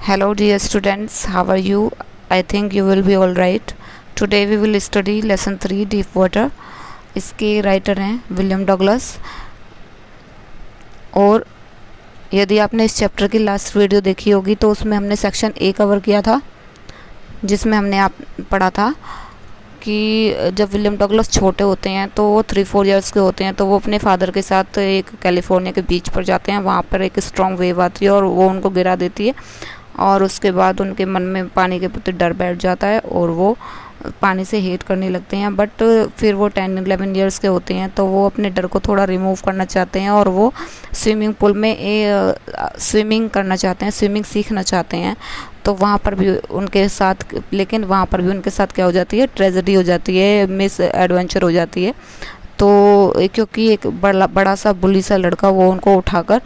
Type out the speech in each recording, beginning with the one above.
Hello dear students, how are you? I think you will be all right. Today we will study lesson 3 Deep Water. इसके writer हैं William Douglas. और यदि आपने इस chapter की last video देखी होगी तो उसमें हमने सेक्शन ए कवर किया था, जिसमें हमने पढ़ा था कि जब विलियम डगलस छोटे होते हैं तो वो 3-4 इयर्स के होते हैं तो वो अपने फादर के साथ एक कैलिफोर्निया के बीच पर जाते हैं। वहाँ पर एक स्ट्रॉन्ग वेव आती है और वो उनको गिरा देती है और उसके बाद उनके मन में पानी के प्रति डर बैठ जाता है और वो पानी से हेट करने लगते हैं। बट फिर वो 10-11 इयर्स के होते हैं तो वो अपने डर को थोड़ा रिमूव करना चाहते हैं और वो स्विमिंग पूल में स्विमिंग करना चाहते हैं, स्विमिंग सीखना चाहते हैं। तो वहाँ पर भी उनके साथ क्या हो जाती है, ट्रेजेडी हो जाती है, मिस एडवेंचर हो जाती है। तो क्योंकि एक बड़ा सा बुली सा लड़का वो उनको उठाकर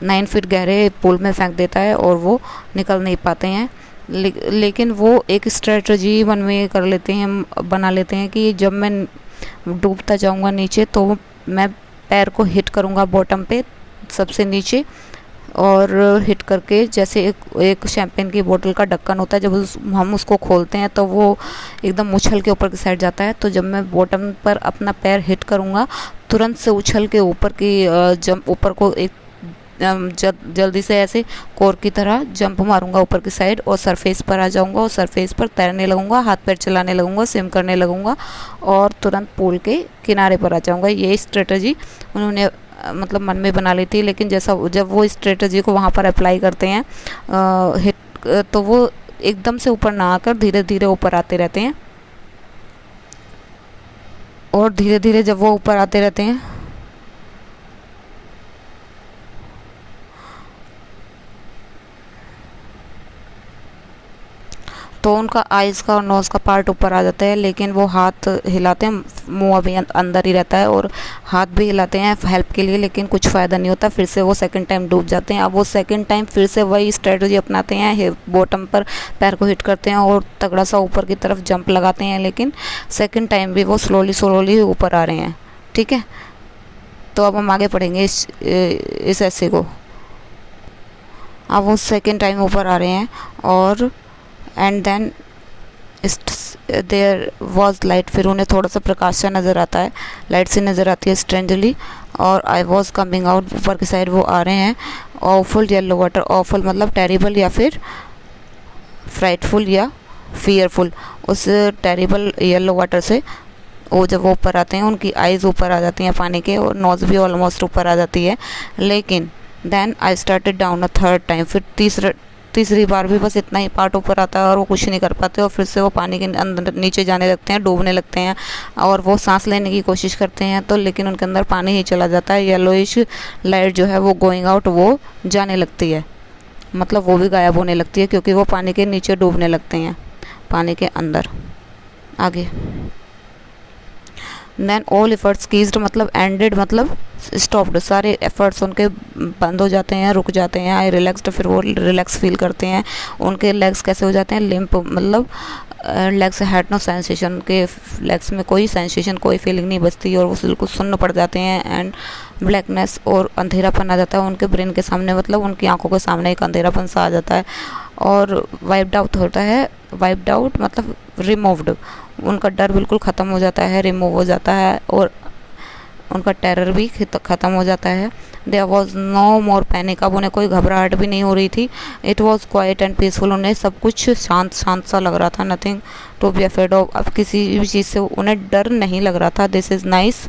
9 फीट गहरे पूल में फेंक देता है और वो निकल नहीं पाते हैं। लेकिन वो एक स्ट्रेटजी बना लेते हैं कि जब मैं डूबता जाऊंगा नीचे तो मैं पैर को हिट करूंगा बॉटम पे सबसे नीचे, और हिट करके जैसे एक शैम्पेन की बोतल का ढक्कन होता है, जब हम उसको खोलते हैं तो वो एकदम उछल के ऊपर की साइड जाता है। तो जब मैं बॉटम पर अपना पैर हिट करूँगा तुरंत से उछल के ऊपर को एक जल्दी से ऐसे कोर की तरह जंप मारूंगा ऊपर की साइड और सरफेस पर आ जाऊंगा और सरफेस पर तैरने लगूंगा, हाथ पैर चलाने लगूंगा, स्विम करने लगूंगा और तुरंत पूल के किनारे पर आ जाऊंगा। ये स्ट्रेटजी उन्होंने मतलब मन में बना ली थी। लेकिन जब वो स्ट्रेटजी को वहाँ पर अप्लाई करते हैं तो वो एकदम से ऊपर ना आकर धीरे धीरे ऊपर आते रहते हैं और धीरे धीरे जब वो ऊपर आते रहते हैं तो उनका आइज़ का और नोज़ का पार्ट ऊपर आ जाता है। लेकिन वो हाथ हिलाते हैं, मुंह अभी अंदर ही रहता है और हाथ भी हिलाते हैं हेल्प के लिए, लेकिन कुछ फ़ायदा नहीं होता। फिर से वो सेकंड टाइम डूब जाते हैं। अब वो सेकंड टाइम फिर से वही स्ट्रेटजी अपनाते हैं, बॉटम पर पैर को हिट करते हैं और तगड़ा सा ऊपर की तरफ जंप लगाते हैं। लेकिन सेकंड टाइम भी वो स्लोली ऊपर आ रहे हैं। ठीक है, तो अब हम आगे पढ़ेंगे इस ऐसे को। अब वो सेकेंड टाइम ऊपर आ रहे हैं और and then there was light, फिर उन्हें थोड़ा सा प्रकाश सा नज़र आता है, लाइट सी नज़र आती है स्ट्रेंजली, और आई वॉज कमिंग आउट, ऊपर की साइड वो आ रहे हैं। ऑफुल येलो वाटर, ऑफुल मतलब टेरिबल या फिर फ्राइटफुल या फियरफुल। उस टेरिबल येलो वाटर से वो जब वो ऊपर आते हैं उनकी आइज़ ऊपर आ जाती हैं पानी के और नोज़ भी ऑलमोस्ट ऊपर आ जाती है। लेकिन then I started down a third time, फिर तीसरी बार भी बस इतना ही पार्ट ऊपर आता है और वो कुछ नहीं कर पाते और फिर से वो पानी के अंदर नीचे जाने लगते हैं, डूबने लगते हैं और वो सांस लेने की कोशिश करते हैं तो लेकिन उनके अंदर पानी ही चला जाता है। येलोइश लाइट जो है वो गोइंग आउट, वो जाने लगती है, मतलब वो भी गायब होने लगती है क्योंकि वो पानी के नीचे डूबने लगते हैं, पानी के अंदर। आगे देन ऑल एफर्ट्स कीज्ड मतलब एंडेड मतलब स्टॉप्ड, सारे एफर्ट्स उनके बंद हो जाते हैं, रुक जाते हैं। आई रिलैक्सड, फिर वो रिलैक्स फील करते हैं। उनके लेग्स कैसे हो जाते हैं, लिम्प मतलब लेग्स हैड नो सेंसेशन, उनके लेग्स में कोई सेंसेशन, कोई फीलिंग नहीं बचती और वो बिल्कुल सुन्न पड़ जाते हैं। एंड ब्लैकनेस और अंधेरापन आ जाता है उनके ब्रेन के सामने, मतलब उनकी आंखों के सामने एक अंधेरापन सा आ जाता है और वाइप्ड आउट होता है। वाइप्ड आउट मतलब रिमूव्ड, उनका डर बिल्कुल ख़त्म हो जाता है, रिमूव हो जाता है और उनका टेरर भी ख़त्म हो जाता है। There was no more panic, अब उन्हें कोई घबराहट भी नहीं हो रही थी। It was quiet and peaceful, उन्हें सब कुछ शांत सा लग रहा था। Nothing to be afraid of, अब किसी भी चीज़ से उन्हें डर नहीं लग रहा था। दिस इज़ नाइस,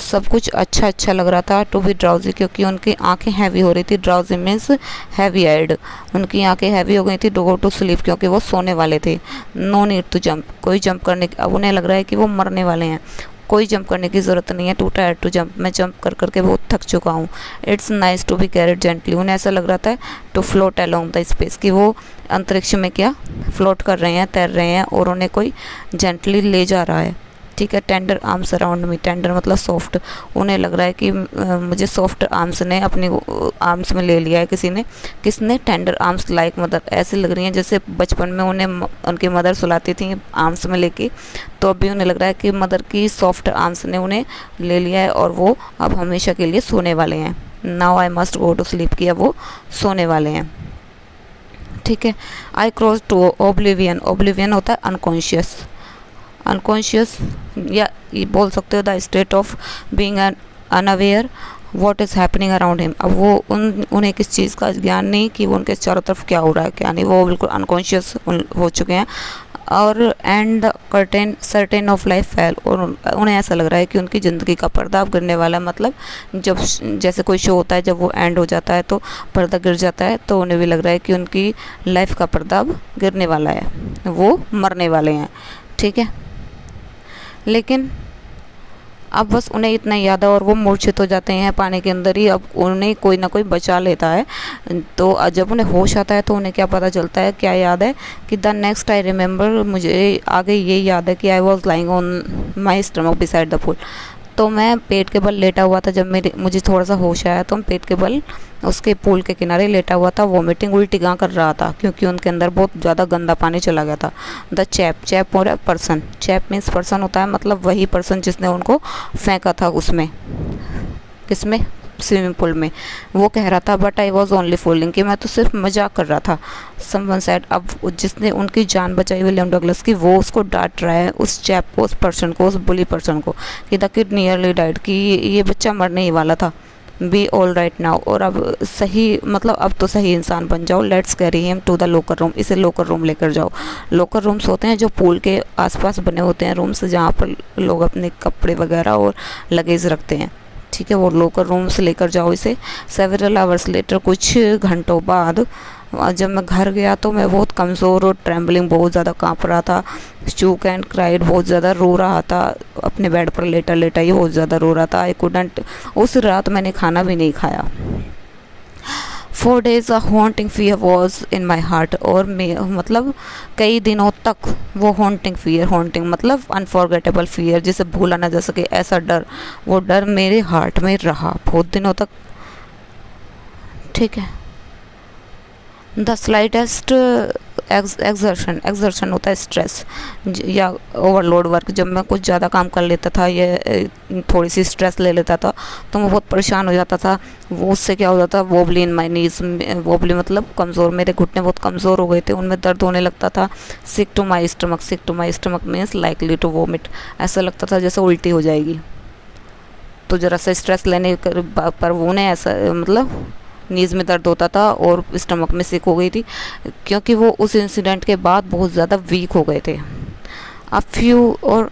सब कुछ अच्छा लग रहा था। टू बी ड्राउजी, क्योंकि उनकी आंखें हैवी हो रही थी। ड्राउजी मीन्स हैवी आइड, उनकी आंखें हैवी हो गई थी। डू गो टू स्लीप, क्योंकि वो सोने वाले थे। नो नीड टू जंप, कोई जंप करने की, अब उन्हें लग रहा है कि वो मरने वाले हैं, कोई जंप करने की ज़रूरत नहीं है। टू टायर्ड टू जंप, मैं जंप कर के बहुत थक चुका हूँ। It's nice to be carried gently, उन्हें ऐसा लग रहा था to float along the space, कि वो अंतरिक्ष में क्या फ्लोट कर रहे हैं, तैर रहे हैं और उन्हें कोई जेंटली ले जा रहा है। ठीक है, tender arms around me, tender मतलब सॉफ्ट, उन्हें लग रहा है कि मुझे सॉफ्ट आर्म्स ने अपनी आर्म्स में ले लिया है किसी ने। किसने, टेंडर आर्म्स लाइक मदर, ऐसे लग रही हैं जैसे बचपन में उन्हें उनकी मदर सुलाती थी आर्म्स में लेके, तो अभी उन्हें लग रहा है कि मदर की सॉफ्ट आर्म्स ने उन्हें ले लिया है और वो अब हमेशा के लिए सोने वाले हैं। Now I must go to sleep, किया वो सोने वाले हैं। ठीक है। I cross to oblivion, oblivion होता है अनकॉन्शियस, अनकॉन्शियस या ये बोल सकते हो the state of being unaware what is happening around him. अब वो उन्हें किस चीज़ का ज्ञान नहीं कि वो उनके चारों तरफ क्या हो रहा है क्या नहीं, वो बिल्कुल अनकॉन्शियस हो चुके हैं। और and the curtain certain of life fail, और उन्हें ऐसा लग रहा है कि उनकी ज़िंदगी का पर्दा अब गिरने वाला है। मतलब जब जैसे कोई शो होता है जब वो एंड हो जाता है तो पर्दा गिर जाता है, तो उन्हें भी लग रहा है कि उनकी लाइफ का पर्दा अब गिरने वाला है, वो मरने वाले हैं। ठीक है, लेकिन अब बस उन्हें इतना याद है और वो मूर्छित हो जाते हैं पानी के अंदर ही। अब उन्हें कोई ना कोई बचा लेता है। तो जब उन्हें होश आता है तो उन्हें क्या पता चलता है, क्या याद है कि द नेक्स्ट आई रिमेंबर, मुझे आगे ये याद है कि I was lying on my stomach beside the pool. तो मैं पेट के बल लेटा हुआ था। जब मुझे थोड़ा सा होश आया तो मैं पेट के बल उसके पूल के किनारे लेटा हुआ था। वॉमिटिंग उल्टी गाँ कर रहा था क्योंकि उनके अंदर बहुत ज़्यादा गंदा पानी चला गया था। द चैप, चैप हो रहा है पर्सन, चैप मीन्स पर्सन होता है, मतलब वही पर्सन जिसने उनको फेंका था उसमें, किसमें, स्विमिंग पूल में। वो कह रहा था but I was only fooling, कि मैं तो सिर्फ मजाक कर रहा था। समवन सेड, अब जिसने उनकी जान बचाई विलियम डगलस की, वो उसको डांट रहा है, उस चैप को, उस पर्सन को, उस बुली पर्सन को, कि द किड नियरली डाइड, कि ये बच्चा मरने ही वाला था। बी ऑल राइट नाउ, और अब सही, मतलब अब तो सही इंसान बन जाओ। Let's carry him to the locker room, इसे लोकर रूम लेकर जाओ। लोकर रूम्स होते हैं जो पूल के आसपास बने होते हैं रूम्स, जहाँ पर लोग अपने कपड़े वगैरह और लगेज रखते हैं। ठीक है, वो लोकर रूम से लेकर जाओ इसे। सेवरल आवर्स लेटर, कुछ घंटों बाद जब मैं घर गया तो मैं बहुत कमज़ोर और ट्रेम्बलिंग, बहुत ज़्यादा काँप रहा था। चूक एंड क्राइड, बहुत ज़्यादा रो रहा था, अपने बेड पर लेटा लेटा ही बहुत ज़्यादा रो रहा था। आई कुडंट, उस रात मैंने खाना भी नहीं खाया। 4 days a haunting fear was in my heart, और मतलब कई दिनों तक वो हॉन्टिंग फियर, हॉन्टिंग मतलब अनफॉरगेटेबल फियर, जिसे भूला ना जा सके, ऐसा डर, वो डर मेरे हार्ट में रहा बहुत दिनों तक। ठीक है। द स्लाइटेस्ट एक्सर्शन, एक्सर्शन होता है स्ट्रेस या ओवरलोड वर्क, जब मैं कुछ ज़्यादा काम कर लेता था या थोड़ी सी स्ट्रेस ले लेता था तो मैं बहुत परेशान हो जाता था। वो उससे क्या हो जाता था, वोबली इन माई नीज, वोबली मतलब कमज़ोर, मेरे घुटने बहुत कमज़ोर हो गए थे, उनमें दर्द होने लगता था। Sick to my stomach, sick to my stomach means likely to vomit, ऐसा लगता था जैसे उल्टी हो जाएगी। तो ज़रा सा स्ट्रेस लेने पर वो ने ऐसा, मतलब नीज़ में दर्द होता था और स्टमक में सिक हो गई थी, क्योंकि वो उस इंसिडेंट के बाद बहुत ज़्यादा वीक हो गए थे। अ फ्यू, और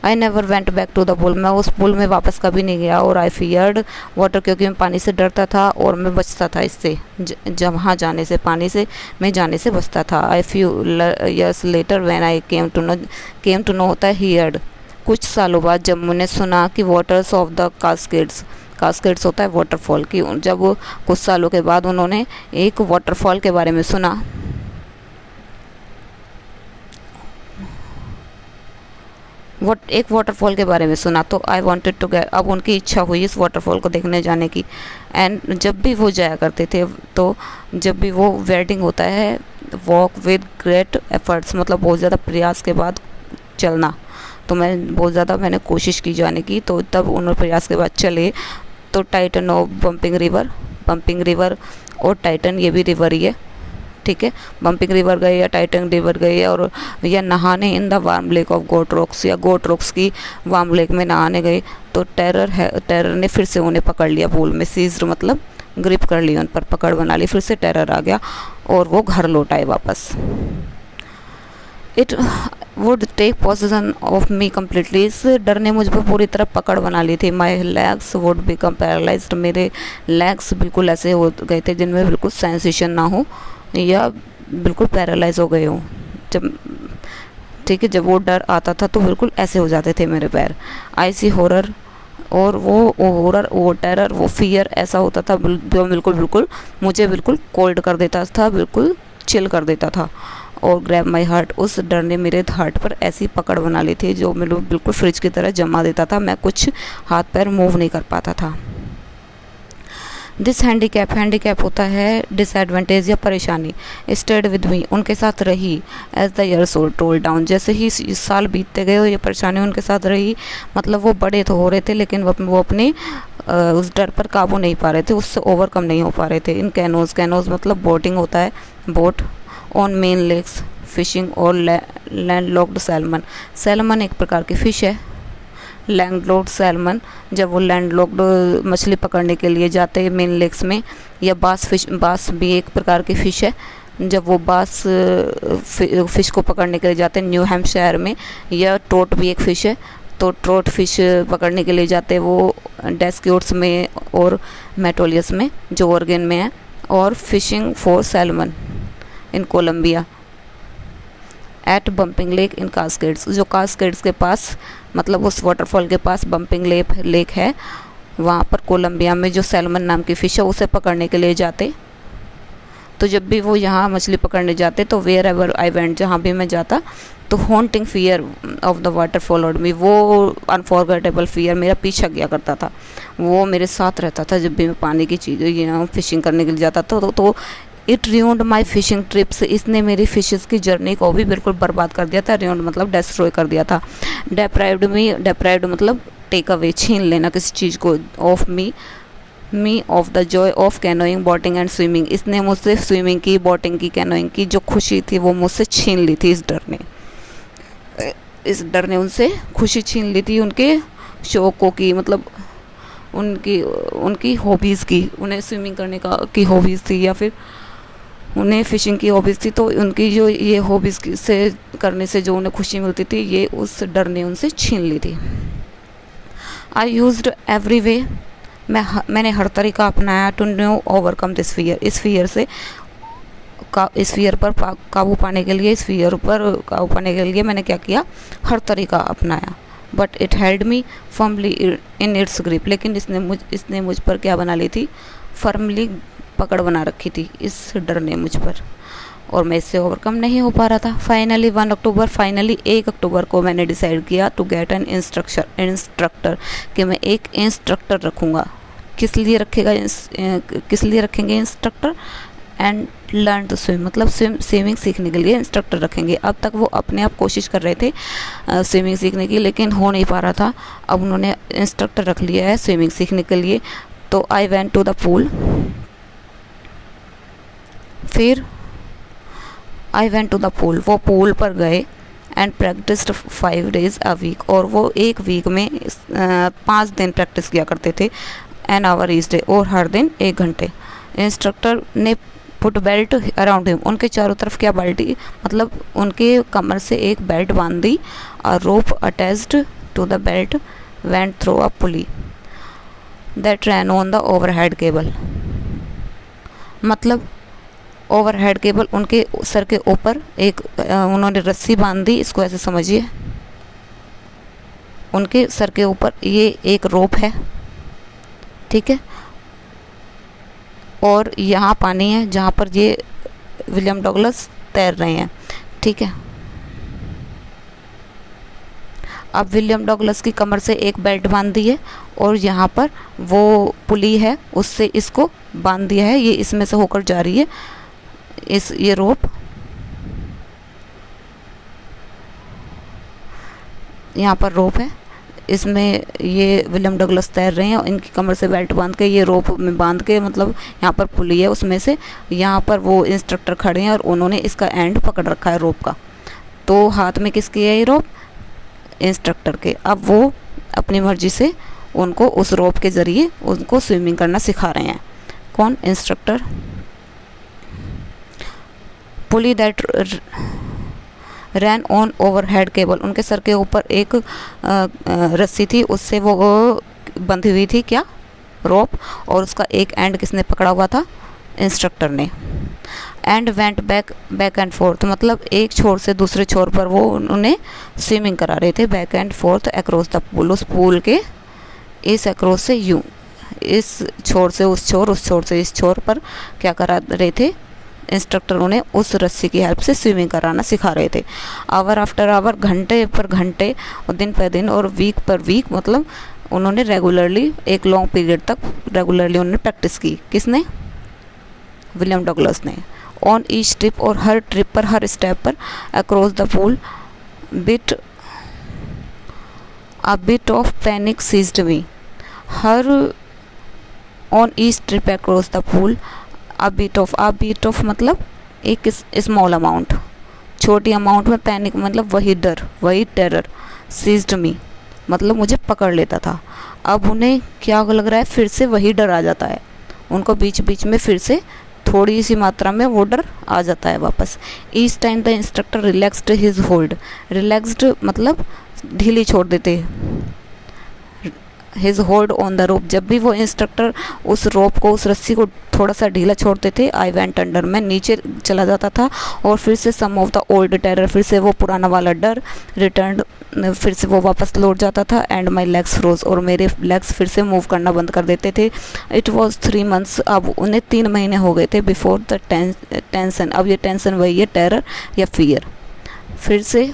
I never went back to the pool, मैं उस पूल में वापस कभी नहीं गया। और आई फियर्ड वाटर, क्योंकि मैं पानी से डरता था और मैं बचता था इससे, वहाँ जाने से, पानी से मैं जाने से बचता था। I few years later when I came to know होता है हियर्ड, कुछ सालों बाद जब मैंने सुना कि वाटर्स ऑफ द कास्केड्स, कास्केड्स होता है वाटरफॉल की, जब कुछ सालों के बाद उन्होंने एक वाटरफॉल के बारे में सुना, एक वाटरफॉल के बारे में सुना, तो आई वांटेड टू गेट, अब उनकी इच्छा हुई इस वाटरफॉल को देखने जाने की। एंड जब भी वो जाया करते थे, तो जब भी वो वेडिंग होता है, वॉक विद ग्रेट एफर्ट्स, मतलब बहुत ज़्यादा प्रयास के बाद चलना, तो मैं बहुत ज़्यादा मैंने कोशिश की जाने की, तो तब उन्होंने प्रयास के बाद चले। तो Titan of bumping river, bumping river और टाइटन ये भी रिवर ही है। ठीक है, बम्पिंग रिवर गए या टाइटन रिवर गए, और या नहाने in the warm lake of Goat Rocks, या गोट रॉक्स की वार्म लेक में नहाने गए, तो टेरर ने फिर से उन्हें पकड़ लिया पूल में। सीज्ड मतलब ग्रिप कर ली, उन पर पकड़ बना ली, फिर से टेरर आ गया और वो घर लौट आए वापस। It would take possession of me completely, इस डर ने मुझ पर पूरी तरह पकड़ बना ली थी। My legs would become paralysed, मेरे लेग्स बिल्कुल ऐसे हो गए थे जिनमें बिल्कुल सेंसेशन ना हो या बिल्कुल पैरालाइज हो गए हों। जब, ठीक है, जब वो डर आता था तो बिल्कुल ऐसे हो जाते थे मेरे पैर। आई सी हॉरर, और वो हॉरर, वो टेरर, वो फियर ऐसा होता था जो बिल्कुल मुझे बिल्कुल कोल्ड कर देता था, बिल्कुल चिल कर देता था। और ग्रैब माई हार्ट, उस डर ने मेरे हार्ट पर ऐसी पकड़ बना ली थी जो मेरे बिल्कुल फ्रिज की तरह जमा देता था, मैं कुछ हाथ पैर मूव नहीं कर पाता था। दिस हैंडीकैप होता है डिसएडवांटेज या परेशानी। स्टेड विद मी, उनके साथ रही। As the years told down, जैसे ही साल बीतते गए ये परेशानी उनके साथ रही, मतलब वो बड़े तो हो रहे थे लेकिन वो अपने उस डर पर काबू नहीं पा रहे थे, उससे ओवरकम नहीं हो पा रहे थे। इन कैनोज मतलब बोटिंग होता है, boat. On Maine lakes fishing और लैंडलॉक्ड सैल्मन एक प्रकार की फ़िश है। लैंडलॉक्ड सैल्मन, जब वो लैंडलॉक्ड मछली पकड़ने के लिए जाते हैं मेन लेक्स में। या बास भी एक प्रकार की फ़िश है, जब वो बास फ़िश को पकड़ने के लिए जाते हैं न्यू हैम्पशायर में। या ट्रोट भी एक फ़िश है, तो ट्रोट फिश पकड़ने के लिए जाते हैं वो डेस्क्योट्स में और मेटोलियस में जो ओरेगन में है। और fishing for salmon in Columbia at Bumping Lake in Cascades, जो कास्केड्स के पास मतलब उस वाटरफॉल के पास बम्पिंग लेक है, वहाँ पर कोलंबिया में जो सैल्मन नाम की फ़िश है उसे पकड़ने के लिए जाते। तो जब भी वो यहाँ मछली पकड़ने जाते तो वेयर एवर आई वेंट, जहाँ भी मैं जाता तो haunting fear of the water followed me, वो अनफॉरगेटेबल फियर मेरा पीछा किया करता था, वो मेरे साथ रहता था जब भी मैं पानी की चीज़ फिशिंग करने के लिए जाता था। तो इट रियून्ड माई फिशिंग ट्रिप्स, इसने मेरी फिशेस की जर्नी को भी बिल्कुल बर्बाद कर दिया था। रियून्ड मतलब डिस्ट्रॉय कर दिया था। डेप्राइव्ड मतलब टेक अवे, छीन लेना किसी चीज़ को। Of me of the Joy of canoeing boating and swimming, इसने मुझसे स्विमिंग की, बोटिंग की, कैनोइंग की जो खुशी थी वो मुझसे छीन ली थी। इस डर ने उनसे खुशी छीन ली थी, उनके शौक़ों की, मतलब उनकी हॉबीज़ की। उन्हें स्विमिंग करने की हॉबीज़ थी या फिर उन्हें फ़िशिंग की हॉबीज़ थी, तो उनकी जो ये हॉबीज़ से करने से जो उन्हें खुशी मिलती थी ये उस डर ने उनसे छीन ली थी। आई यूज्ड एवरी वे, मैंने हर तरीका अपनाया to know overcome this fear, इस फियर पर काबू पाने के लिए मैंने क्या किया, हर तरीका अपनाया। But it held me firmly in its grip, लेकिन इसने मुझ पर क्या बना ली थी, फर्मली पकड़ बना रखी थी इस डर ने मुझ पर, और मैं इससे ओवरकम नहीं हो पा रहा था। फाइनली 1 अक्टूबर को मैंने डिसाइड किया टू गेट एन इंस्ट्रक्टर, कि मैं एक इंस्ट्रक्टर रखूँगा। किस लिए रखेंगे instructor? And learn to swim, मतलब स्विमिंग सीखने के लिए इंस्ट्रक्टर रखेंगे। अब तक वो अपने आप कोशिश कर रहे थे स्विमिंग सीखने की, लेकिन हो नहीं पा रहा था। अब उन्होंने इंस्ट्रक्टर रख लिया है स्विमिंग सीखने के लिए। तो I went to the pool, फिर I went to the pool, वो पूल पर गए। And practised 5 days a week, और वो एक वीक में 5 दिन प्रैक्टिस किया करते थे। एन आवर ईच डे, और हर दिन 1 घंटे। इंस्ट्रक्टर ने पुट बेल्ट अराउंड हिम, उनके चारों तरफ क्या बाल्टी, मतलब उनके कमर से एक बेल्ट बांध दी। A rope attached to the belt went through a pulley that ran on the overhead cable, मतलब ओवरहेड केबल उनके सर के ऊपर एक उन्होंने रस्सी बांध दी। इसको ऐसे समझिए, उनके सर के ऊपर ये एक रोप है, ठीक है, और यहाँ पानी है जहाँ पर ये विलियम डगलस तैर रहे हैं, ठीक है। अब विलियम डगलस की कमर से एक बेल्ट बांध दी है, और यहाँ पर वो पुली है उससे इसको बांध दिया है, ये इसमें से होकर जा रही है, ये रोप यहाँ पर रोप है, इसमें ये विलियम डगलस तैर रहे हैं, और इनकी कमर से बेल्ट बांध के ये रोप में बांध के, मतलब यहाँ पर पुली है उसमें से, यहाँ पर वो इंस्ट्रक्टर खड़े हैं और उन्होंने इसका एंड पकड़ रखा है रोप का। तो हाथ में किसके है ये रोप? इंस्ट्रक्टर के। अब वो अपनी मर्जी से उनको उस रोप के ज़रिए उनको स्विमिंग करना सिखा रहे हैं। कौन? Instructor. Pulley that ran on overhead cable, उनके सर के ऊपर एक रस्सी थी, उससे वो बंधी हुई थी, क्या? रोप, और उसका एक एंड किसने पकड़ा हुआ था? इंस्ट्रक्टर ने। And went back and fourth, मतलब एक छोर से दूसरे छोर पर वो उन्हें स्विमिंग करा रहे थे, back and fourth across the pool, उस पूल के इस अक्रॉस से यूँ, इस छोर से उस छोर से इस छोर पर क्या करा रहे थे? इंस्ट्रक्टर उन्हें उस रस्सी की हेल्प से स्विमिंग कराना सिखा रहे थे। आवर आफ्टर आवर, घंटे पर घंटे और दिन पर दिन और वीक पर वीक, मतलब उन्होंने रेगुलरली एक लॉन्ग पीरियड तक रेगुलरली उन्होंने प्रैक्टिस की। किसने? विलियम डगलस ने। ऑन ईच ट्रिप, और हर ट्रिप पर, हर स्टेप पर, across the pool bit a bit of panic seized me. हर on each trip across the pool a bit of मतलब एक स्मॉल अमाउंट, छोटी अमाउंट में, पैनिक मतलब वही डर, वही टेरर, सीज्ड मी मतलब मुझे पकड़ लेता था। अब उन्हें क्या लग रहा है, फिर से वही डर आ जाता है उनको, बीच बीच में फिर से थोड़ी सी मात्रा में वो डर आ जाता है वापस। Each time the instructor relaxed his hold, relaxed मतलब ढीली छोड़ देते, his hold on the rope, जब भी वो इंस्ट्रक्टर उस रोप को, उस रस्सी को थोड़ा सा ढीला छोड़ते थे, आई वेंट अंडर, मैं नीचे चला जाता था, और फिर से सम ऑफ द ओल्ड टेरर, फिर से वो पुराना वाला डर रिटर्न, फिर से वो वापस लौट जाता था। एंड माई लेग्स फ्रोज, और मेरे लेग्स फिर से मूव करना बंद कर देते थे। इट वॉज 3 months, अब उन्हें 3 महीने हो गए थे, बिफोर द टेंशन, अब ये टेंशन वही है, टेरर या फियर, फिर से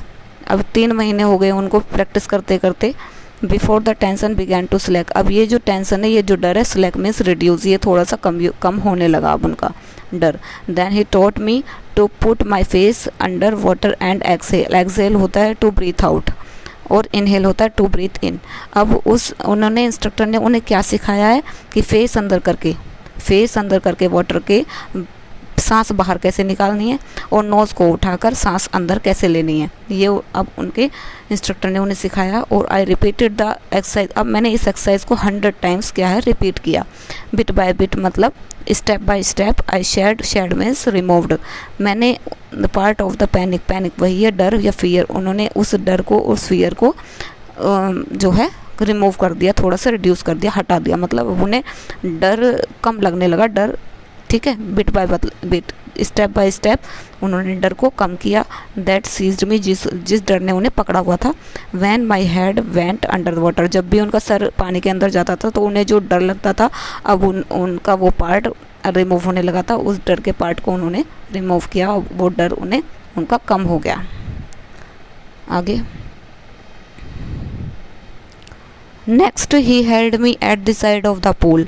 अब 3 महीने हो गए उनको प्रैक्टिस करते करते। Before the tension began to slack, अब ये जो टेंशन है, ये जो डर है, स्लैक मीन्स रिड्यूस, ये थोड़ा सा कम होने लगा अब उनका डर। Then he taught me to put my face under water and exhale, exhale होता है टू ब्रीथ आउट और इनहेल होता है टू ब्रीथ इन। अब उन्होंने इंस्ट्रक्टर ने उन्हें क्या सिखाया है कि फेस अंदर करके वाटर के सांस बाहर कैसे निकालनी है, और नोज़ को उठाकर सांस अंदर कैसे लेनी है, ये अब उनके इंस्ट्रक्टर ने उन्हें सिखाया। और आई रिपीटेड द एक्सरसाइज, अब मैंने इस एक्सरसाइज को 100 times क्या है, रिपीट किया। बिट बाय बिट मतलब step by step. I shed means removed, मैंने पार्ट ऑफ द पैनिक वही है डर या फियर, उन्होंने उस डर को, उस फियर को जो है रिमूव कर दिया, थोड़ा सा रिड्यूस कर दिया, हटा दिया, मतलब उन्हें डर कम लगने लगा, डर, ठीक है, bit by bit, step by step उन्होंने डर को कम किया। दैट सीज्ड मी, जिस डर ने उन्हें पकड़ा हुआ था। When my head went under the water, जब भी उनका सर पानी के अंदर जाता था तो उन्हें जो डर लगता था, अब उनका वो पार्ट रिमूव होने लगा था, उस डर के पार्ट को उन्होंने रिमूव किया, वो डर उनका कम हो गया। आगे next he held me at the side of the pool,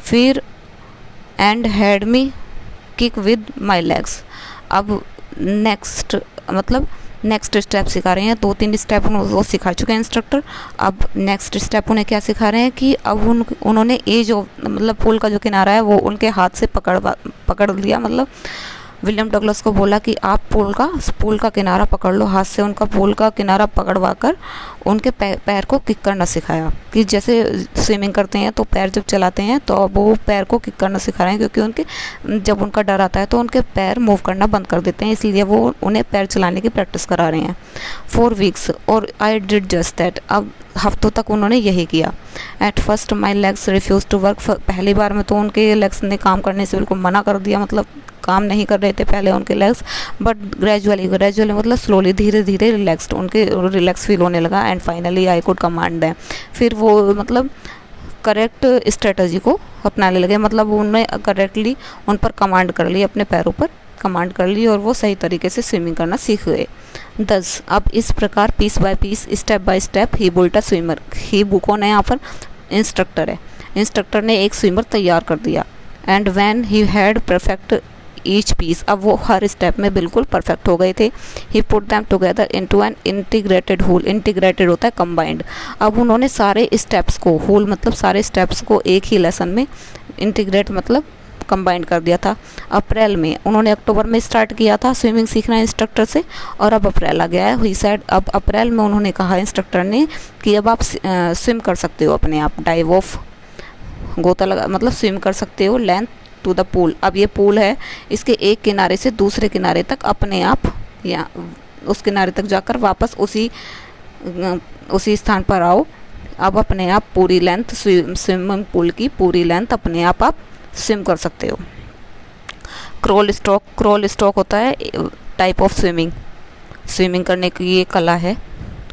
फिर and had me kick with my legs. अब नेक्स्ट मतलब नेक्स्ट स्टेप सिखा रहे हैं, 2-3 स्टेप वो सिखा चुके हैं इंस्ट्रक्टर। अब नेक्स्ट स्टेप उन्हें क्या सिखा रहे हैं कि अब उन्होंने ये जो मतलब पूल का जो किनारा है वो उनके हाथ से पकड़ लिया, मतलब विलियम डगलस को बोला कि आप पूल का किनारा पकड़ लो हाथ से, उनका पूल का किनारा पकड़वा कर उनके पैर को किक करना सिखाया, कि जैसे स्विमिंग करते हैं तो पैर जब चलाते हैं तो अब वो पैर को किक करना सिखा रहे हैं, क्योंकि जब उनका डर आता है तो उनके पैर मूव करना बंद कर देते हैं, इसलिए वो उन्हें पैर चलाने की प्रैक्टिस करा रहे हैं। 4 weeks और आई डिड जस्ट दैट, अब हफ्तों तक उन्होंने यही किया। At first my legs refuse to work, पहली बार में तो उनके लेग्स ने काम करने से बिल्कुल मना कर दिया, मतलब काम नहीं कर रहे थे पहले उनके लेग्स, बट ग्रेजुअली मतलब स्लोली, धीरे धीरे रिलैक्स फील होने लगा। And finally I could command them, फिर वो मतलब करेक्ट स्ट्रेटजी को अपनाने लगे, मतलब उन्होंने करेक्टली उन पर कमांड कर ली, अपने पैरों पर कमांड कर ली, और वो सही तरीके से स्विमिंग करना सीख गए। 10 अब इस प्रकार piece by piece, step by step he built a swimmer, he कौन है यहाँ पर, इंस्ट्रक्टर है, इंस्ट्रक्टर ने एक स्विमर तैयार कर दिया। And when he had perfect each piece, अब वो हर स्टेप में बिल्कुल परफेक्ट हो गए थे। He put them together into an integrated whole, integrated होता है कंबाइंड, अब उन्होंने सारे स्टेप्स को, होल मतलब सारे स्टेप्स को एक ही लेसन में, इंटीग्रेट मतलब कंबाइंड कर दिया था। अप्रैल में उन्होंने, अक्टूबर में स्टार्ट किया था स्विमिंग सीखना इंस्ट्रक्टर से, और अब अप्रैल आ गया है। ही सेड, अब अप्रैल में उन्होंने कहा इंस्ट्रक्टर ने कि अब आप स्विम कर सकते हो अपने आप, डाइव ऑफ, गोता लगा मतलब स्विम कर सकते हो लेंथ टू द पूल। अब ये पूल है, इसके एक किनारे से दूसरे किनारे तक अपने आप, या उस किनारे तक जाकर वापस उसी स्थान पर आओ, अब अपने आप पूरी लेंथ, स्विमिंग पूल की पूरी लेंथ अपने आप स्विम कर सकते हो। क्रोल स्ट्रोक होता है टाइप ऑफ स्विमिंग करने की ये कला है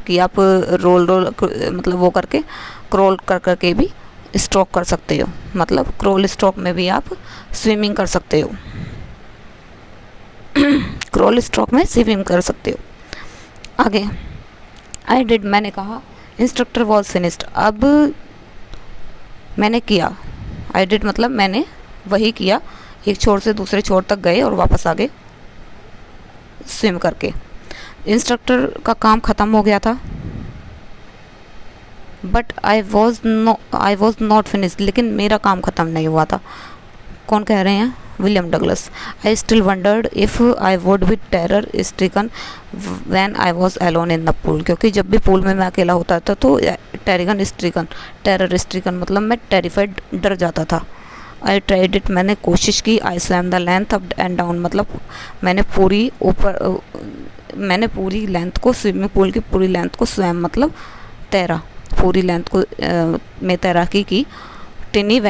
कि आप रोल मतलब वो करके, क्रोल कर के भी स्ट्रोक कर सकते हो, मतलब क्रोल स्ट्रोक में भी आप स्विमिंग कर सकते हो, क्रोल स्ट्रोक में स्विमिंग कर सकते हो। आगे आई डिड, मैंने कहा इंस्ट्रक्टर वॉज फिनिश्ड, अब मैंने किया, आई डिड मतलब मैंने वही किया, एक छोर से दूसरे छोर तक गए और वापस आ गए स्विम करके। इंस्ट्रक्टर का काम ख़त्म हो गया था, but I was not finish, लेकिन मेरा काम ख़त्म नहीं हुआ था। कौन कह रहे हैं? William Douglas. I still wondered if I would be terror stricken when I was alone in the pool, क्योंकि जब भी पूल में मैं अकेला होता था तो टेरर स्ट्रिकन मतलब मैं टेरिफाइड, डर जाता था। आई ट्राइड इट मैंने कोशिश की। आई swum the length up and down मतलब मैंने पूरी लेंथ को, स्विमिंग पूल की पूरी लेंथ को स्वैम मतलब तैरा, पूरी लेंथ को में तैराकी की। टिनी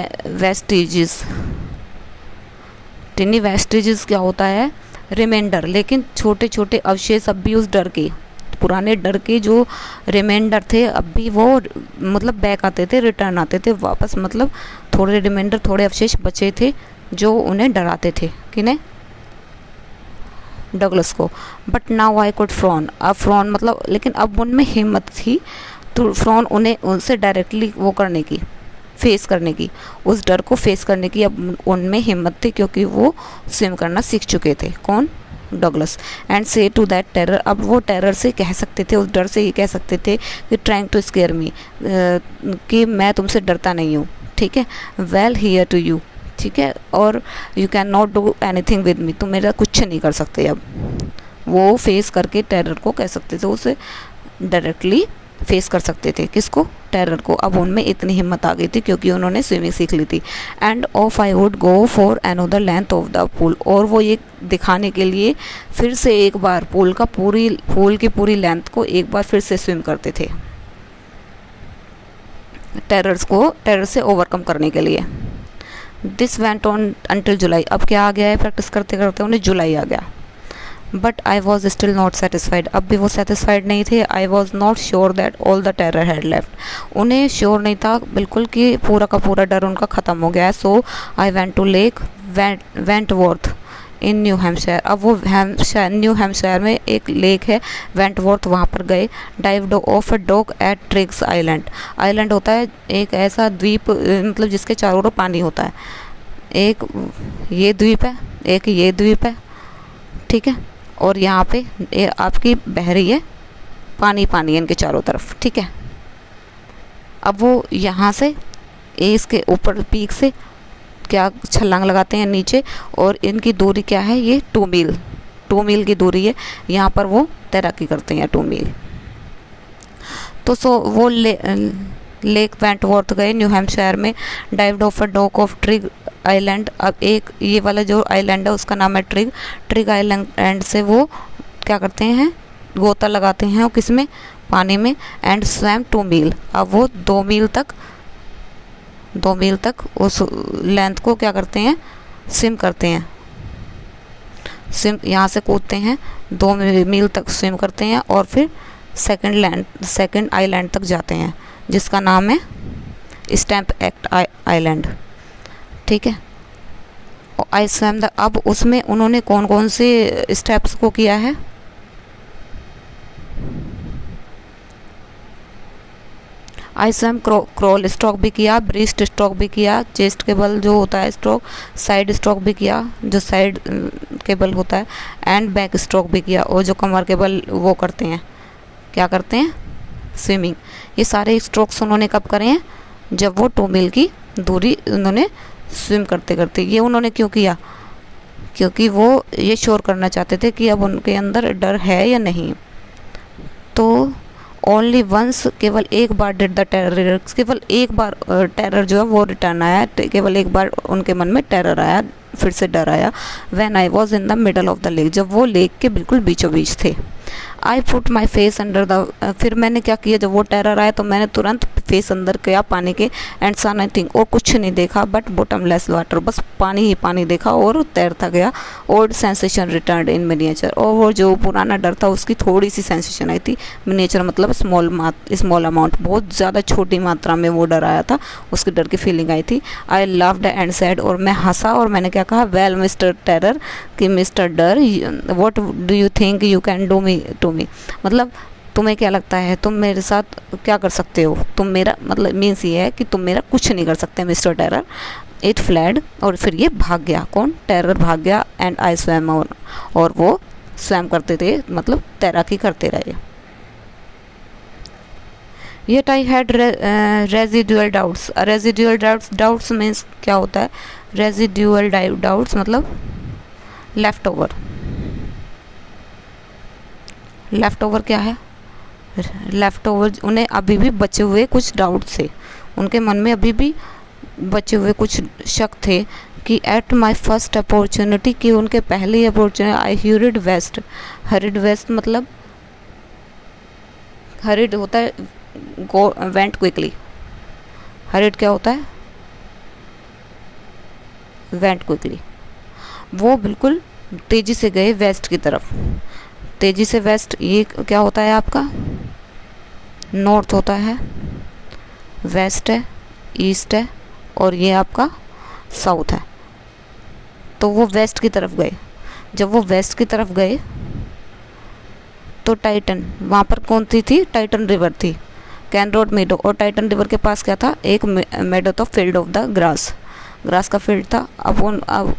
वेस्टिजेस क्या होता है? रिमाइंडर, लेकिन छोटे छोटे अवशेष अब भी उस डर के, पुराने डर के जो रिमाइंडर थे अब भी वो मतलब बैक आते थे, रिटर्न आते थे वापस, मतलब थोड़े रिमाइंडर, थोड़े अवशेष बचे थे जो उन्हें डराते थे। किन्हें? डगलस को। But now I could frown, अब फ्रॉन मतलब, लेकिन अब उनमें हिम्मत थी तो फ्रॉन उन्हें उनसे डायरेक्टली वो करने की, फेस करने की, उस डर को फेस करने की अब उनमें हिम्मत थी, क्योंकि वो स्विम करना सीख चुके थे। कौन? डगलस। एंड से टू दैट टेरर, अब वो टेरर से कह सकते थे, उस डर से ये कह सकते थे कि ट्राइंग टू स्केयर मी, कि मैं तुमसे डरता नहीं हूँ, ठीक है। वेल हियर टू यू, ठीक है, और you can not do anything with me, तुम मेरा कुछ नहीं कर सकते। अब वो फेस करके टेरर को कह सकते थे, उसे डायरेक्टली फेस कर सकते थे। किसको? टेरर को। अब उनमें इतनी हिम्मत आ गई थी क्योंकि उन्होंने स्विमिंग सीख ली थी। End of I would go for another length of the pool, और वो ये दिखाने के लिए फिर से एक बार पूल की पूरी लेंथ को एक बार फिर से स्विम करते थे, टेरर से ओवरकम करने के लिए। दिस वेंट ऑन अंटिल जुलाई, अब क्या आ गया है? प्रैक्टिस करते करते उन्हें जुलाई आ गया। But I was still not satisfied, अब भी वो सेटिस्फाइड नहीं थे। I was not sure that all the terror had left, उन्हें श्योर नहीं था बिल्कुल कि पूरा का पूरा डर उनका ख़त्म हो गया है। So I went to Lake Wentworth in New Hampshire, अब वो न्यू हैम्पशायर में एक लेक है वेंटवर्थ, वहाँ पर गए। Dive off a dock at Triggs Island होता है एक ऐसा द्वीप, मतलब जिसके चारों ओर पानी होता है। एक ये द्वीप है, एक ये द्वीप है, ठीक है, और यहाँ पे आपकी बह रही है पानी है इनके चारों तरफ, ठीक है। अब वो यहाँ से इसके ऊपर पीक से क्या छलांग लगाते हैं नीचे, और इनकी दूरी क्या है? ये 2 मील की दूरी है। यहाँ पर वो तैराकी करते हैं 2 मील। तो वो लेक वेंटवर्थ गए न्यू हैम्पशायर में। Dived off a dock of Trigg Island, अब एक ये वाला जो आइलैंड है उसका नाम है ट्रिग आइलैंड से वो क्या करते हैं? गोता लगाते हैं, और किस में? पानी में। एंड स्वैम 2 मील, अब वो 2 मील तक उस लेंथ को क्या करते हैं? स्विम करते हैं। स्विम यहाँ से कूदते हैं, 2 मील तक स्विम करते हैं, और फिर सेकंड आइलैंड तक जाते हैं जिसका नाम है स्टैम्प एक्ट आइलैंड, ठीक है। आई स्वैम द, अब उसमें उन्होंने कौन कौन से स्टेप्स को किया है? आई स्वैम क्रॉल स्ट्रोक भी किया, ब्रीस्ट स्ट्रोक भी किया, चेस्ट के बल जो होता है स्ट्रोक, साइड स्ट्रोक भी किया जो साइड के बल होता है, एंड बैक स्ट्रोक भी किया, और जो कमर के बल वो करते हैं, क्या करते हैं? स्विमिंग। ये सारे स्ट्रोक्स उन्होंने कब करे हैं? जब वो 2 मील की दूरी उन्होंने स्विम करते करते। ये उन्होंने क्यों किया? क्योंकि वो ये श्योर करना चाहते थे कि अब उनके अंदर डर है या नहीं। तो ओनली वंस, केवल एक बार डिड द टेरर, केवल एक बार टेरर जो है वो रिटर्न आया, केवल एक बार उनके मन में टेरर आया, फिर से डर आया। When I was in the middle of the lake, जब वो लेक के बिल्कुल बीचों बीच थे। I put my face under the, फिर मैंने क्या किया? जब वो टेरर आया तो मैंने तुरंत फेस अंदर किया पानी के, एंड सा नथिंग, और कुछ नहीं देखा बट बॉटमलेस वाटर, बस पानी ही पानी देखा और तैरता गया। ओल्ड सेंसेशन रिटर्न इन मिनिएचर, और वो जो पुराना डर था उसकी थोड़ी सी सेंसेशन आई थी। मिनिएचर मतलब स्मॉल अमाउंट, बहुत ज़्यादा छोटी मात्रा में वो डर आया था, उसके डर की फीलिंग आई थी। आई लव्ड एंड सैड, और मैं हंसा और मैंने क्या कहा? वेल मिस्टर टेरर, कि मिस्टर डर, what do you think you can do me to me, मतलब तुम्हें क्या लगता है तुम मेरे साथ क्या कर सकते हो, तुम मेरा मतलब मीन्स ये है कि तुम मेरा कुछ नहीं कर सकते मिस्टर टेरर। इट फ्लैड, और फिर ये भाग गया, कौन, टेरर भाग गया। एंड आई स्वैम ऑन, और वो स्वैम करते थे, मतलब तैराकी करते रहे। Yet I had residual doubts. Residual doubts means क्या होता है, रेजिडुअल डाउट्स मतलब लेफ्ट ओवर। लेफ्ट ओवर क्या है, लेफ्ट ओवर उन्हें अभी भी बचे हुए कुछ डाउट थे, उनके मन में अभी भी बचे हुए कुछ शक थे कि एट माई फर्स्ट अपॉर्चुनिटी, कि उनके पहली अपॉर्चुनिटी आई हरिड वेस्ट। हरिड वेस्ट मतलब हरिड होता है गो वेंट क्विकली, हरिड क्या होता है, वेंट क्विकली। वो बिल्कुल तेज़ी से गए वेस्ट की तरफ। तेज़ी से वेस्ट ये क्या होता है आपका, नॉर्थ होता है, वेस्ट है, ईस्ट है, और ये आपका साउथ है। तो वो वेस्ट की तरफ गए। जब वो वेस्ट की तरफ गए तो टाइटन, वहाँ पर कौन थी, टाइटन रिवर थी, कैन रोड मेडो। और टाइटन रिवर के पास क्या था, एक मेडो था, फील्ड ऑफ द ग्रास का फील्ड था। अब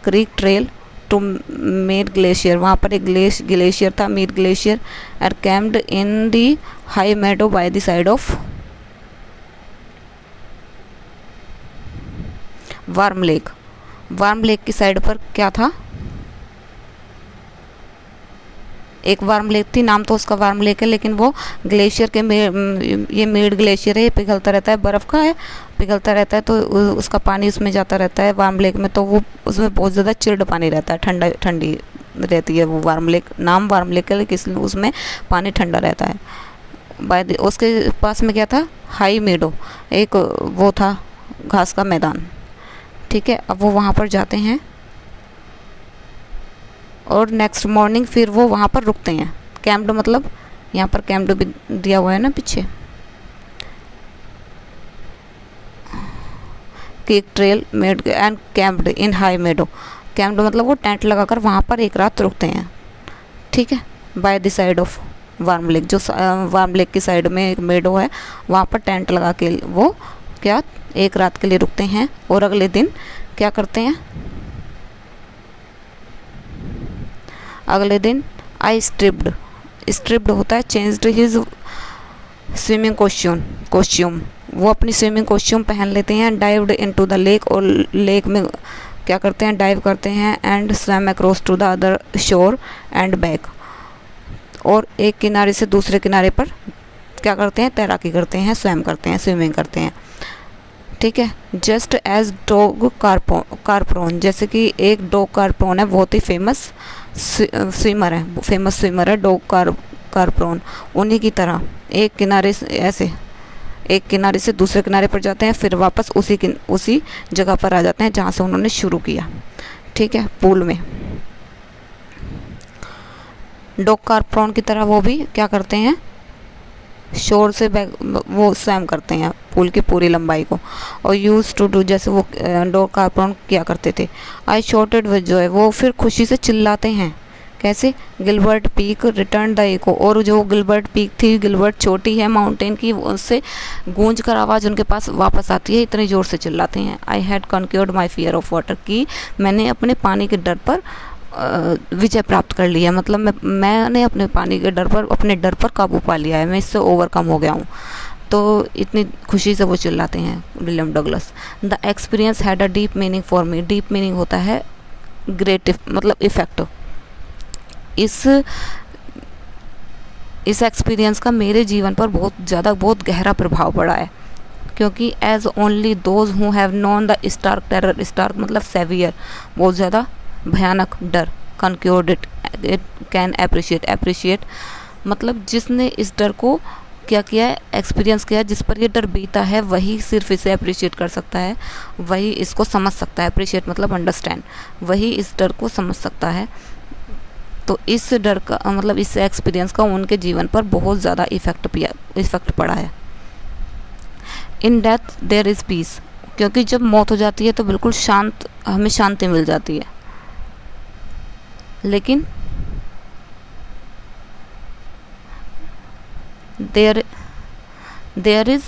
creek trail to Mead glacier, वहाँ पर एक ग्लेशियर था, Mead glacier. And camped in the high meadow by the side of warm lake. Warm lake की साइड पर क्या था, एक वार्म लेक थी, नाम तो उसका वार्म लेक है, लेकिन वो ग्लेशियर के ये मीड ग्लेशियर है, ये पिघलता रहता है, बर्फ़ का है, पिघलता रहता है, तो उसका पानी उसमें जाता रहता है वार्म लेक में। तो वो उसमें बहुत ज़्यादा चिल्ड पानी रहता है, ठंडी रहती है वो वार्म लेक। नाम वार्म लेक है लेकिन उसमें पानी ठंडा रहता है। उसके पास में क्या था, हाई मेडो, एक वो था घास का मैदान। ठीक है, अब वो वहाँ पर जाते हैं और नेक्स्ट मॉर्निंग फिर वो वहाँ पर रुकते हैं। कैम्प्ड मतलब यहाँ पर कैम्प्ड भी दिया हुआ है ना पीछे, केक trail Mead and camped in high meadow. Camped मतलब वो टेंट लगाकर वहाँ पर एक रात रुकते हैं। ठीक है, bye the side of warm lake, जो वार्म लेक की साइड में एक मेडो है, वहाँ पर टेंट लगा के वो क्या एक रात के लिए रुकते हैं। और अगले दिन क्या करते हैं, अगले दिन आई स्ट्रिप्ड होता है चेंज्ड हिज स्विमिंग कॉस्ट्यूम। वो अपनी स्विमिंग कॉस्ट्यूम पहन लेते हैं। डाइव्ड इनटू द लेक, और लेक में क्या करते हैं, डाइव करते हैं। And swam across to the other shore and back, और एक किनारे से दूसरे किनारे पर क्या करते हैं, तैराकी करते हैं, स्वैम करते हैं, स्विमिंग करते हैं। ठीक है, जस्ट एज डॉग कार्प्रोन, जैसे कि एक डॉग कार्प्रोन है, बहुत ही फेमस स्विमर है डॉग कार्प्रोन, उन्हीं की तरह एक किनारे से ऐसे एक किनारे से दूसरे किनारे पर जाते हैं, फिर वापस उसी जगह पर आ जाते हैं जहाँ से उन्होंने शुरू किया। ठीक है, पूल में डॉग कार्प्रोन की तरह वो भी क्या करते हैं, शोर से वो स्वैम करते हैं पूल की पूरी लंबाई को। और यूज टू डू, जैसे वो डॉग कार्प्रोन किया करते थे। आई शॉटेड विद जॉय, वो फिर खुशी से चिल्लाते हैं, कैसे, Gilbert Peak return the echo, और जो गिलबर्ट पीक थी, गिलबर्ट चोटी है माउंटेन की, उससे गूंज कर आवाज़ उनके पास वापस आती है, इतनी ज़ोर से चिल्लाते हैं। I had conquered my fear of water, की मैंने अपने पानी के डर पर विजय प्राप्त कर लिया, मतलब मैंने अपने पानी के अपने डर पर काबू पा लिया है, मैं इससे ओवरकम हो गया हूँ। तो इतनी खुशी से वो चिल्लाते हैं William Douglas. The experience had a deep meaning for me, deep meaning होता है ग्रेट मतलब इफ़ेक्ट। इस एक्सपीरियंस का मेरे जीवन पर बहुत गहरा प्रभाव पड़ा है, क्योंकि as only those who have known the stark terror, stark मतलब सेवियर, बहुत ज़्यादा भयानक डर, कॉन्क्योर्ड इट कैन अप्रिशिएट मतलब जिसने इस डर को क्या किया है, एक्सपीरियंस किया, जिस पर ये डर बीता है, वही सिर्फ इसे अप्रिशिएट कर सकता है, वही इसको समझ सकता है। अप्रिशिएट मतलब अंडरस्टैंड, वही इस डर को समझ सकता है। तो इस डर का मतलब इस एक्सपीरियंस का उनके जीवन पर बहुत ज़्यादा इफ़ेक्ट पड़ा है। In death there is peace, क्योंकि जब मौत हो जाती है तो बिल्कुल हमें शांति मिल जाती है, लेकिन there is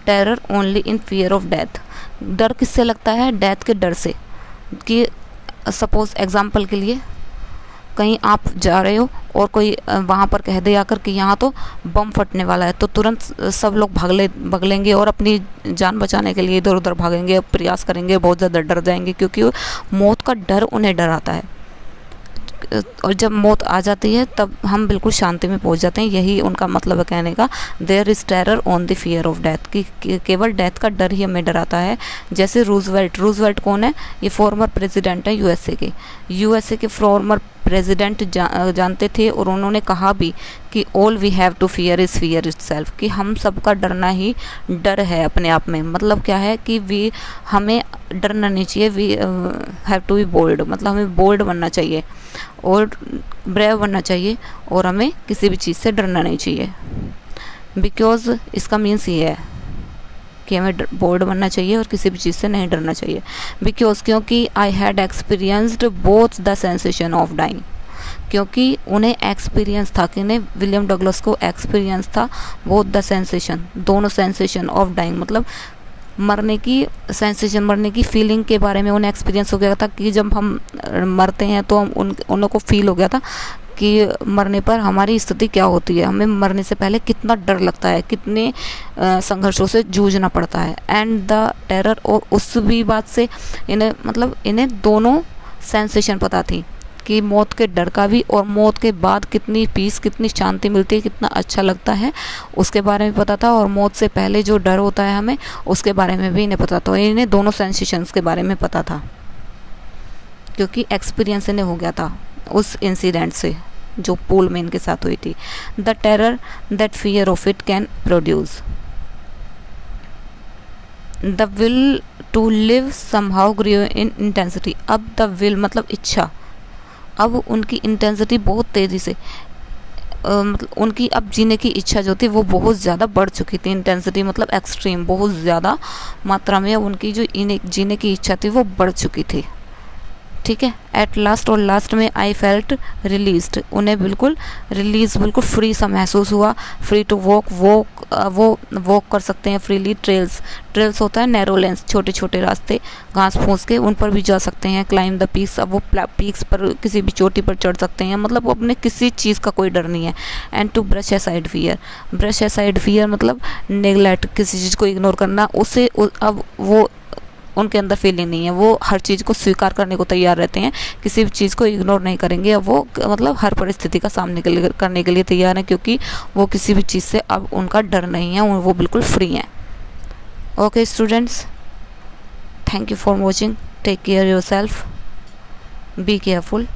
terror only in fear of death. डर किससे लगता है? डेथ के डर से। कि सपोज एग्जाम्पल के लिए कहीं आप जा रहे हो और कोई वहाँ पर कह दे आकर कि यहाँ तो बम फटने वाला है, तो तुरंत सब लोग भाग लेंगे और अपनी जान बचाने के लिए इधर उधर भागेंगे, प्रयास करेंगे, बहुत ज़्यादा डर जाएंगे, क्योंकि मौत का डर उन्हें डराता है। और जब मौत आ जाती है तब हम बिल्कुल शांति में पहुंच जाते हैं। यही उनका मतलब है कहने का, there is terror on the fear of death, कि केवल डेथ का डर ही हमें डराता है। जैसे रूजवेल्ट कौन है? ये फॉर्मर प्रेसिडेंट है यूएसए के फॉर्मर प्रेसिडेंट जानते थे, और उन्होंने कहा भी कि all we have to fear is fear itself, कि हम सबका डरना ही डर है अपने आप में। मतलब क्या है कि हमें डरना नहीं चाहिए, we have to be bold, मतलब हमें बोल्ड बनना चाहिए और ब्रेव बनना चाहिए, और हमें किसी भी चीज़ से डरना नहीं चाहिए। बिकॉज इसका मीन्स ये है कि हमें बोल्ड बनना चाहिए और किसी भी चीज़ से नहीं डरना चाहिए। बिकॉज क्योंकि I had experienced both the sensation of dying, क्योंकि उन्हें एक्सपीरियंस था, कि उन्हें विलियम डगलस को एक्सपीरियंस था बोथ द सेंसेशन, दोनों सेंसेशन ऑफ डाइंग, मतलब मरने की सेंसेशन, मरने की फीलिंग के बारे में उन्हें एक्सपीरियंस हो गया था कि जब हम मरते हैं तो उन लोग को फील हो गया था कि मरने पर हमारी स्थिति क्या होती है, हमें मरने से पहले कितना डर लगता है, कितने संघर्षों से जूझना पड़ता है। एंड द टेरर, और उस भी बात से इन्हें दोनों सेंसेशन पता थी, कि मौत के डर का भी, और मौत के बाद कितनी पीस, कितनी शांति मिलती है, कितना अच्छा लगता है, उसके बारे में पता था। और मौत से पहले जो डर होता है हमें, उसके बारे में भी इन्हें पता था। इन्हें दोनों सेंसेशंस के बारे में पता था, क्योंकि एक्सपीरियंस इन्हें हो गया था उस इंसिडेंट से जो पूल में इनके साथ हुई थी। The terror that fear of it can produce the will to live somehow grow in intensity. अब द विल मतलब इच्छा, अब उनकी इंटेंसिटी बहुत तेज़ी से, मतलब उनकी अब जीने की इच्छा जो थी वो बहुत ज़्यादा बढ़ चुकी थी। इंटेंसिटी मतलब एक्सट्रीम, बहुत ज़्यादा मात्रा में उनकी जो जीने की इच्छा थी वो बढ़ चुकी थी। ठीक है। एट लास्ट, और लास्ट में आई फेल्ट रिलीज्ड, उन्हें बिल्कुल रिलीज, बिल्कुल फ्री सा महसूस हुआ। फ्री टू वॉक, वो वॉक कर सकते हैं फ्रीली। ट्रेल्स होता है नैरो लेंस, छोटे छोटे रास्ते घास फूस के, उन पर भी जा सकते हैं। क्लाइम द पीक्स, अब वो पीक्स पर किसी भी चोटी पर चढ़ सकते हैं, मतलब अपने किसी चीज़ का कोई डर नहीं है। And to brush aside fear मतलब नेग्लेक्ट, किसी चीज़ को इग्नोर करना, उसे अब वो उनके अंदर फीलिंग नहीं है। वो हर चीज़ को स्वीकार करने को तैयार रहते हैं, किसी भी चीज़ को इग्नोर नहीं करेंगे। अब वो मतलब हर परिस्थिति का सामने करने के लिए तैयार हैं, क्योंकि वो किसी भी चीज़ से अब उनका डर नहीं है, वो बिल्कुल फ्री हैं। Okay students, thank you for watching, take care yourself, be careful.